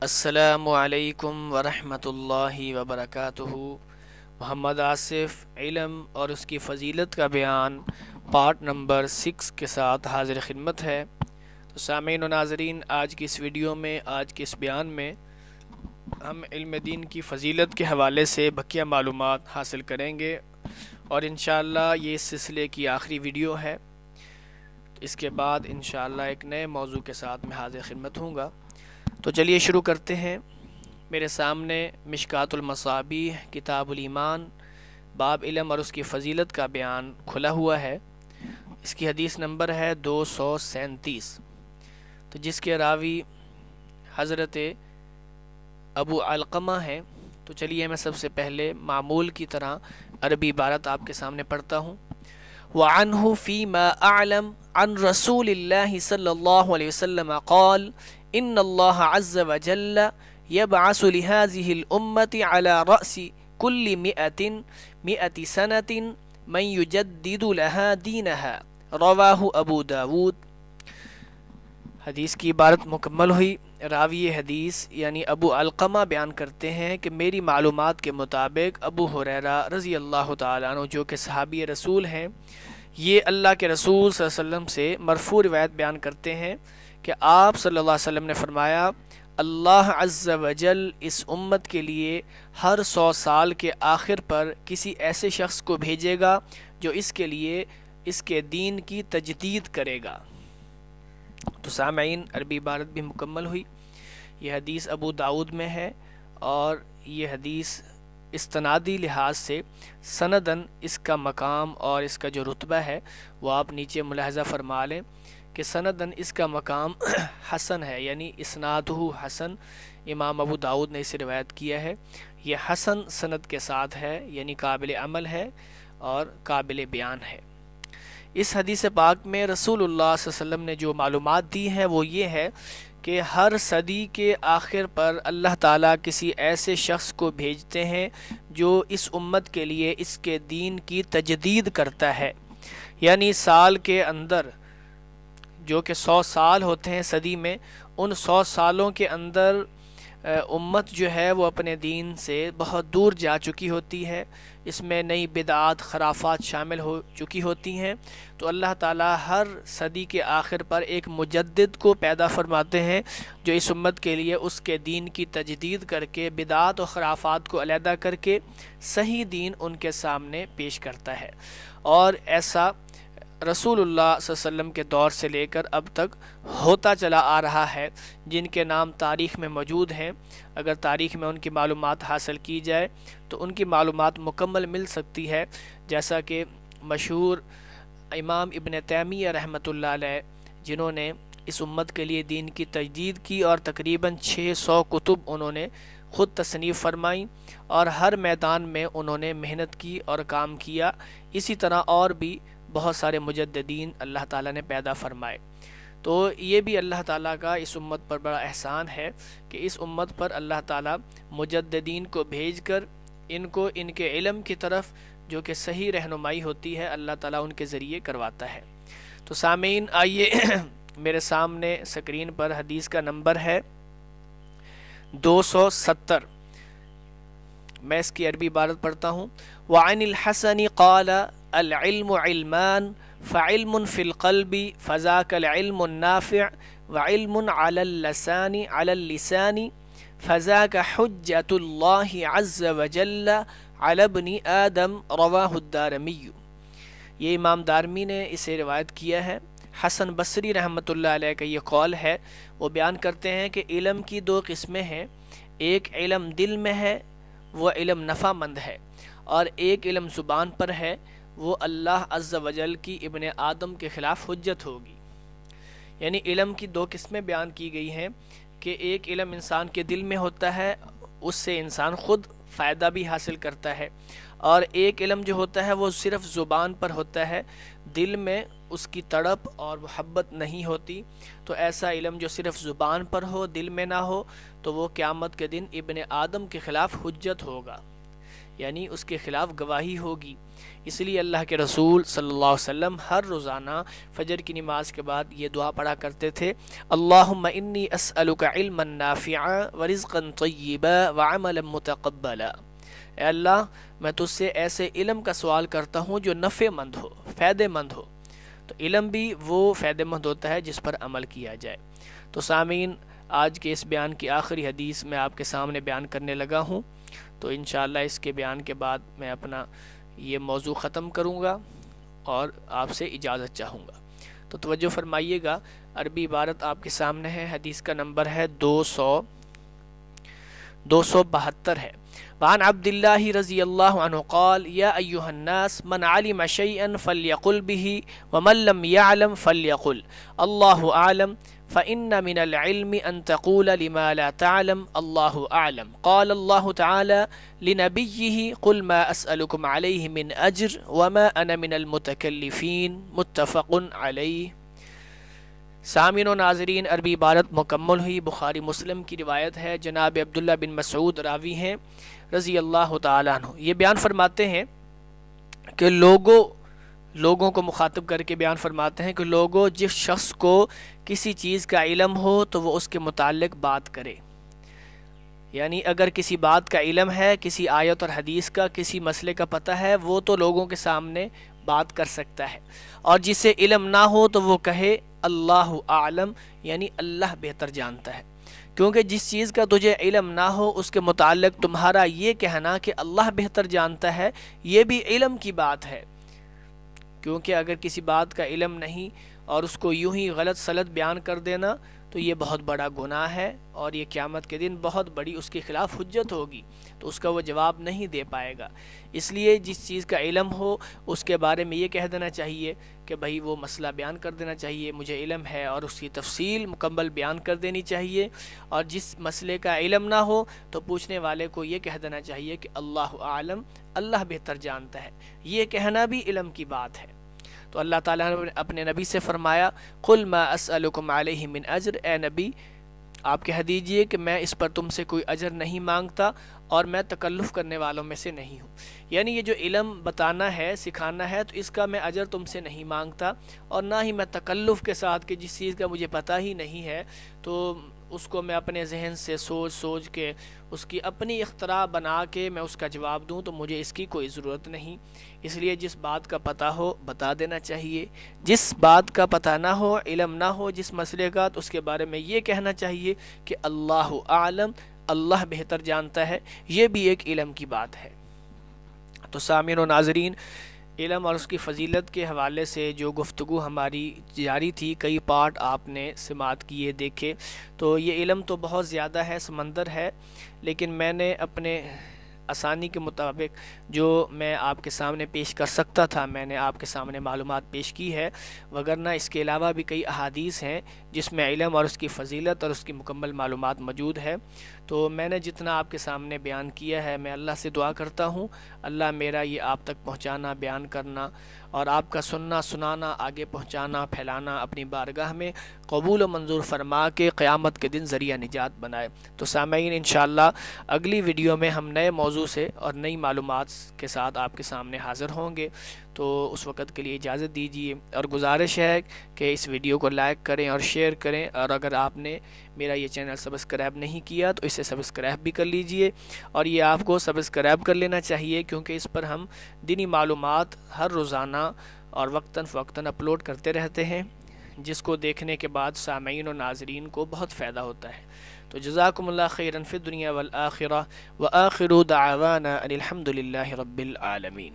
السلام علیکم ورحمۃ اللہ وبرکاتہ۔ محمد آصف علم اور اس کی فضیلت کا بیان پارٹ نمبر 6 کے ساتھ حاضر خدمت ہے۔ تو سامعین و ناظرین، آج کی اس ویڈیو میں، آج کے اس بیان میں ہم علم دین کی فضیلت کے حوالے سے بقیہ معلومات حاصل کریں گے، اور انشاءاللہ یہ اس سلسلے کی آخری ویڈیو ہے۔ اس کے بعد انشاءاللہ ایک نئے موضوع کے ساتھ میں حاضر خدمت ہوں گا۔ تو چلیے شروع کرتے ہیں۔ میرے سامنے مشکات المصابیح کتاب الایمان باب علم اور اس کی فضیلت کا بیان کھلا ہوا ہے۔ اس کی حدیث نمبر ہے 237، تو جس کے راوی حضرت ابو علقمہ ہیں۔ تو چلیے میں سب سے پہلے معمول کی طرح عربی عبارت آپ کے سامنے پڑھتا ہوں۔ وعنہ فیما اعلم عن رسول اللہ صلی اللہ علیہ وسلم قال ان اللہ عز وجل يبعث لهذه الأمة على رأس كل مئة سنة من يجدد لها دينها رواہ ابو داود۔ حدیث کی عبارت مکمل ہوئی۔ راوی حدیث یعنی ابو علقمہ بیان کرتے ہیں کہ میری معلومات کے مطابق ابو ہریرہ رضی اللہ تعالیٰ عنہ، جو کہ صحابی رسول ہیں، یہ اللہ کے رسول صلی اللہ علیہ وسلم سے مرفوع روایت بیان کرتے ہیں کہ آپ صلی اللہ علیہ وسلم نے فرمایا، اللہ عز وجل اس امت کے لیے ہر 100 سال کے آخر پر کسی ایسے شخص کو بھیجے گا جو اس کے لیے اس کے دین کی تجدید کرے گا۔ تو سامعین، عربی عبارت بھی مکمل ہوئی۔ یہ حدیث ابو داؤد میں ہے، اور یہ حدیث استنادی لحاظ سے سندن اس کا مقام اور اس کا جو رتبہ ہے وہ آپ نیچے ملاحظہ فرما لیں کہ سندن اس کا مقام حسن ہے، یعنی اسنادہ حسن۔ امام ابو داؤد نے اسے روایت کیا ہے، یہ حسن سند کے ساتھ ہے، یعنی قابل عمل ہے اور قابل بیان ہے۔ اس حدیث پاک میں رسول اللہ صلی اللہ علیہ وسلم نے جو معلومات دی ہیں وہ یہ ہے کہ ہر صدی کے آخر پر اللہ تعالیٰ کسی ایسے شخص کو بھیجتے ہیں جو اس امت کے لیے اس کے دین کی تجدید کرتا ہے، یعنی سال کے اندر جو کہ 100 سال ہوتے ہیں صدی میں، ان 100 سالوں کے اندر امت جو ہے وہ اپنے دین سے بہت دور جا چکی ہوتی ہے، اس میں نئی بدعات خرافات شامل ہو چکی ہوتی ہیں۔ تو اللہ تعالیٰ ہر صدی کے آخر پر ایک مجدد کو پیدا فرماتے ہیں جو اس امت کے لیے اس کے دین کی تجدید کر کے بدعات و خرافات کو علیحدہ کر کے صحیح دین ان کے سامنے پیش کرتا ہے، اور ایسا رسول اللہ صلی اللہ علیہ وسلم کے دور سے لے کر اب تک ہوتا چلا آ رہا ہے، جن کے نام تاریخ میں موجود ہیں۔ اگر تاریخ میں ان کی معلومات حاصل کی جائے تو ان کی معلومات مکمل مل سکتی ہے، جیسا کہ مشہور امام ابن تیمیہ رحمۃ اللہ علیہ، جنہوں نے اس امت کے لیے دین کی تجدید کی اور تقریباً 600 کتب انہوں نے خود تصنیف فرمائیں، اور ہر میدان میں انہوں نے محنت کی اور کام کیا۔ اسی طرح اور بھی بہت سارے مجددین اللہ تعالیٰ نے پیدا فرمائے۔ تو یہ بھی اللہ تعالیٰ کا اس امت پر بڑا احسان ہے کہ اس امت پر اللہ تعالیٰ مجددین کو بھیج کر ان کو ان کے علم کی طرف جو کہ صحیح رہنمائی ہوتی ہے اللہ تعالیٰ ان کے ذریعے کرواتا ہے۔ تو سامعین، آئیے میرے سامنے سکرین پر حدیث کا نمبر ہے 270۔ میں اس کی عربی عبارت پڑھتا ہوں۔ وعن الحسن قال العلم علمان فعلم في القلب فذاك العلم النافع وعلم على اللسان فذاك حجة الله عز وجل على ابن آدم رواہ الدارمی۔ یہ امام دارمی نے اسے روایت کیا ہے۔ حسن بصری رحمۃ اللہ علیہ کا یہ قول ہے، وہ بیان کرتے ہیں کہ علم کی 2 قسمیں ہیں، ایک علم دل میں ہے، وہ علم نفع مند ہے، اور ایک علم زبان پر ہے، وہ اللہ عز و جل کی ابن آدم کے خلاف حجت ہوگی۔ یعنی علم کی 2 قسمیں بیان کی گئی ہیں کہ ایک علم انسان کے دل میں ہوتا ہے، اس سے انسان خود فائدہ بھی حاصل کرتا ہے، اور ایک علم جو ہوتا ہے وہ صرف زبان پر ہوتا ہے، دل میں اس کی تڑپ اور محبت نہیں ہوتی۔ تو ایسا علم جو صرف زبان پر ہو، دل میں نہ ہو، تو وہ قیامت کے دن ابن آدم کے خلاف حجت ہوگا۔ یعنی اس کے خلاف گواہی ہوگی۔ اس لیے اللہ کے رسول صلی اللہ علیہ وسلم ہر روزانہ فجر کی نماز کے بعد یہ دعا پڑھا کرتے تھے، اللہم انی اسألک علما نافعا ورزقا طیبا وعملا متقبلا۔ اے اللہ میں تجھ سے ایسے علم کا سوال کرتا ہوں جو نفع مند ہو، فائدہ مند ہو۔ تو علم بھی وہ فائدہ مند ہوتا ہے جس پر عمل کیا جائے۔ تو سامعین، آج کے اس بیان کی آخری حدیث میں آپ کے سامنے بیان کرنے لگا ہوں، تو انشاءاللہ اس کے بیان کے بعد میں اپنا یہ موضوع ختم کروں گا اور آپ سے اجازت چاہوں گا۔ تو توجہ فرمائیے گا، عربی عبارت آپ کے سامنے ہے، حدیث کا نمبر ہے 272 ہے۔ وعن عبد اللہ رضی اللہ عنہ قال یا ایہا الناس من علم شیئا فلیقل به ومن لم یعلم فلیقل اللہ اعلم فإن من العلم أن تقول لما لا تعلم الله أعلم قال الله تعالى لنبيه قل ما أسألكم عليه من أجر وما أنا من المتكلفين متفق عليه۔ سامعین و ناظرین، عربی عبارت مکمل ہوئی، بخاری مسلم کی روایت ہے، جناب عبداللہ بن مسعود راوی ہیں رضی اللہ تعالیٰ عنہ۔ یہ بیان فرماتے ہیں کہ لوگوں کو مخاطب کر کے بیان فرماتے ہیں کہ لوگوں، جس شخص کو کسی چیز کا علم ہو تو وہ اس کے متعلق بات کرے۔ یعنی اگر کسی بات کا علم ہے، کسی آیت اور حدیث کا، کسی مسئلے کا پتہ ہے، وہ تو لوگوں کے سامنے بات کر سکتا ہے، اور جسے علم نہ ہو تو وہ کہے اللہ اعلم، یعنی اللہ بہتر جانتا ہے۔ کیونکہ جس چیز کا تجھے علم نہ ہو اس کے متعلق تمہارا یہ کہنا کہ اللہ بہتر جانتا ہے، یہ بھی علم کی بات ہے۔ کیونکہ اگر کسی بات کا علم نہیں اور اس کو یوں ہی غلط سلط بیان کر دینا تو یہ بہت بڑا گناہ ہے، اور یہ قیامت کے دن بہت بڑی اس کے خلاف حجت ہوگی، تو اس کا وہ جواب نہیں دے پائے گا۔ اس لیے جس چیز کا علم ہو اس کے بارے میں یہ کہہ دینا چاہیے کہ بھائی وہ مسئلہ بیان کر دینا چاہیے، مجھے علم ہے، اور اس کی تفصیل مکمل بیان کر دینی چاہیے۔ اور جس مسئلے کا علم نہ ہو تو پوچھنے والے کو یہ کہہ دینا چاہیے کہ اللہ عالم، اللہ بہتر جانتا ہے۔ یہ کہنا بھی علم کی بات ہے۔ تو اللہ تعالیٰ نے اپنے نبی سے فرمایا قل ما اسألکم علیہ من اجر، اے نبی آپ کہہ دیجئے کہ میں اس پر تم سے کوئی اجر نہیں مانگتا اور میں تکلف کرنے والوں میں سے نہیں ہوں۔ یعنی یہ جو علم بتانا ہے، سکھانا ہے، تو اس کا میں اجر تم سے نہیں مانگتا، اور نہ ہی میں تکلف کے ساتھ کہ جس چیز کا مجھے پتہ ہی نہیں ہے تو اس کو میں اپنے ذہن سے سوچ کے اس کی اپنی اختراع بنا کے میں اس کا جواب دوں، تو مجھے اس کی کوئی ضرورت نہیں۔ اس لیے جس بات کا پتہ ہو بتا دینا چاہیے، جس بات کا پتہ نہ ہو، علم نہ ہو جس مسئلے کا، تو اس کے بارے میں یہ کہنا چاہیے کہ اللہ اعلم، اللہ بہتر جانتا ہے۔ یہ بھی ایک علم کی بات ہے۔ تو سامعین و ناظرین، علم اور اس کی فضیلت کے حوالے سے جو گفتگو ہماری جاری تھی، کئی پارٹ آپ نے سماعت کیے، دیکھے، تو یہ علم تو بہت زیادہ ہے، سمندر ہے، لیکن میں نے اپنے آسانی کے مطابق جو میں آپ کے سامنے پیش کر سکتا تھا میں نے آپ کے سامنے معلومات پیش کی ہے، وگرنہ اس کے علاوہ بھی کئی احادیث ہیں جس میں علم اور اس کی فضیلت اور اس کی مکمل معلومات موجود ہے۔ تو میں نے جتنا آپ کے سامنے بیان کیا ہے، میں اللہ سے دعا کرتا ہوں اللہ میرا یہ آپ تک پہنچانا، بیان کرنا اور آپ کا سننا، سنانا، آگے پہنچانا، پھیلانا اپنی بارگاہ میں قبول و منظور فرما کے قیامت کے دن ذریعہ نجات بنائے۔ تو سامعین، انشاءاللہ اگلی ویڈیو میں ہم نئے موضوع سے اور نئی معلومات کے ساتھ آپ کے سامنے حاضر ہوں گے۔ تو اس وقت کے لیے اجازت دیجیے، اور گزارش ہے کہ اس ویڈیو کو لائک کریں اور شیئر کریں، اور اگر آپ نے میرا یہ چینل سبسکرائب نہیں کیا تو اسے سبسکرائب بھی کر لیجئے، اور یہ آپ کو سبسکرائب کر لینا چاہیے کیونکہ اس پر ہم دینی معلومات ہر روزانہ اور وقتاً فوقتاً اپلوڈ کرتے رہتے ہیں، جس کو دیکھنے کے بعد سامعین و ناظرین کو بہت فائدہ ہوتا ہے۔ تو جزاکم اللہ خیراً فی الدنیا والآخرہ، وآخر دعوانا ان الحمد للہ رب العالمین۔